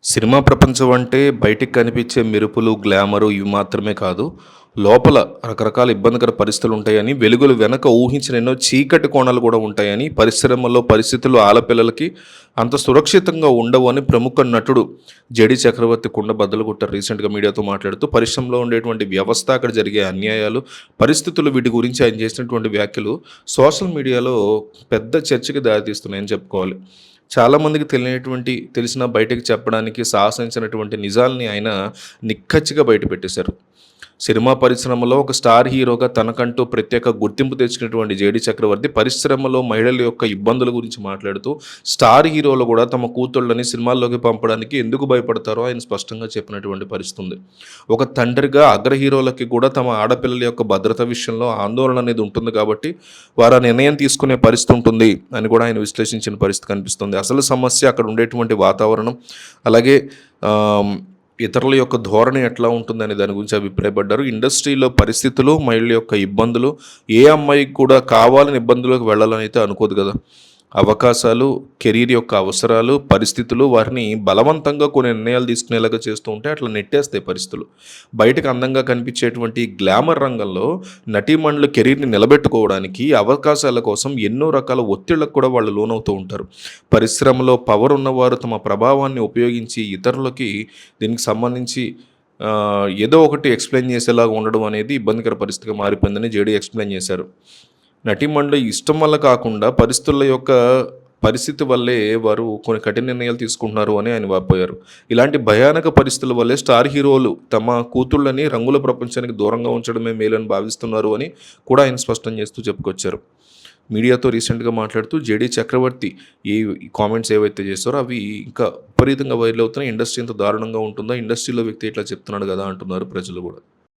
Cinema ప్రపంచం అంటే బయటికి కనిపించే మెరుపులు, గ్లామరు ఇవి మాత్రమే కాదు. లోపల రకరకాల ఇబ్బందికర పరిస్థితులు ఉంటాయని, వెలుగులు వెనక ఊహించిన ఎన్నో చీకటి కోణాలు కూడా ఉంటాయని, పరిశ్రమల్లో పరిస్థితులు ఆడపిల్లలకి అంత సురక్షితంగా ఉండవు అని ప్రముఖ నటుడు 'జెడి చక్రవర్తి' కుండ బద్దలు కొట్టారు. రీసెంట్‌గా మీడియాతో మాట్లాడుతూ పరిశ్రమలో ఉండేటువంటి వ్యవస్థ, అక్కడ జరిగే అన్యాయాలు, పరిస్థితులు వీటి గురించి ఆయన చేసినటువంటి వ్యాఖ్యలు సోషల్ మీడియాలో పెద్ద చర్చకి దారితీస్తున్నాయని చెప్పుకోవాలి. చాలామందికి తెలిసినా బయటకి చెప్పడానికి సాహసించినటువంటి నిజాల్ని ఆయన నిక్కచ్చిగా బయటపెట్టేశారు. సినిమా పరిశ్రమలో ఒక స్టార్ హీరోగా తనకంటూ ప్రత్యేక గుర్తింపు తెచ్చుకున్నటువంటి 'జేడీ చక్రవర్తి' పరిశ్రమలో మహిళల యొక్క ఇబ్బందుల గురించి మాట్లాడుతూ, స్టార్ హీరోలు కూడా తమ కూతుళ్ళని సినిమాల్లోకి పంపడానికి ఎందుకు భయపడతారో ఆయన స్పష్టంగా చెప్పినటువంటి పరిస్థితి ఉంది. ఒక తండ్రిగా అగ్ర హీరోలకి కూడా తమ ఆడపిల్లల యొక్క భద్రత విషయంలో ఆందోళన అనేది ఉంటుంది కాబట్టి వారు ఆ నిర్ణయం తీసుకునే పరిస్థితి ఉంటుంది అని కూడా ఆయన విశ్లేషించిన పరిస్థితి కనిపిస్తుంది. అసలు సమస్య అక్కడ ఉండేటువంటి వాతావరణం, అలాగే ఇతరుల యొక్క ధోరణి ఎట్లా ఉంటుందనే దాని గురించి అభిప్రాయపడ్డారు. ఇండస్ట్రీలో పరిస్థితులు, మహిళల యొక్క ఇబ్బందులు, ఏ అమ్మాయికి కూడా కావాలని ఇబ్బందుల్లోకి వెళ్ళాలని అయితే అనుకోదు కదా. అవకాశాలు, కెరీర్ యొక్క అవసరాలు, పరిస్థితులు వారిని బలవంతంగా కొన్ని నిర్ణయాలు తీసుకునేలాగా చేస్తూ ఉంటే అట్లా నెట్టేస్తాయి పరిస్థితులు. బయటకు అందంగా కనిపించేటువంటి గ్లామర్ రంగంలో నటీమణులు కెరీర్ని నిలబెట్టుకోవడానికి అవకాశాల కోసం ఎన్నో రకాల ఒత్తిళ్లకు కూడా వాళ్ళు లోనవుతూ ఉంటారు. పరిశ్రమలో పవర్ ఉన్నవారు తమ ప్రభావాన్ని ఉపయోగించి ఇతరులకి దీనికి సంబంధించి ఏదో ఒకటి ఎక్స్ప్లెయిన్ చేసేలాగా ఉండడం అనేది ఇబ్బందికర పరిస్థితిగా మారిపోయిందని జేడీ ఎక్స్ప్లెయిన్ చేశారు. నటీమణుల ఇష్టం వల్ల కాకుండా పరిస్థితి వల్లే వారు కొన్ని కఠిన నిర్ణయాలు తీసుకుంటున్నారు అని ఆయన వాపోయారు. ఇలాంటి భయానక పరిస్థితుల వల్లే స్టార్ హీరోలు తమ కూతుళ్ళని రంగుల ప్రపంచానికి దూరంగా ఉంచడమే మేలని భావిస్తున్నారు అని కూడా ఆయన స్పష్టం చేస్తూ చెప్పుకొచ్చారు. మీడియాతో రీసెంట్గా మాట్లాడుతూ 'జేడీ చక్రవర్తి' ఈ కామెంట్స్ ఏవైతే చేస్తారో అవి ఇంకా విపరీతంగా వైరల్ అవుతున్నాయి. ఇండస్ట్రీ ఎంత దారుణంగా ఉంటుందో, ఇండస్ట్రీలో వ్యక్తి ఇట్లా చెప్తున్నాడు కదా అంటున్నారు ప్రజలు కూడా.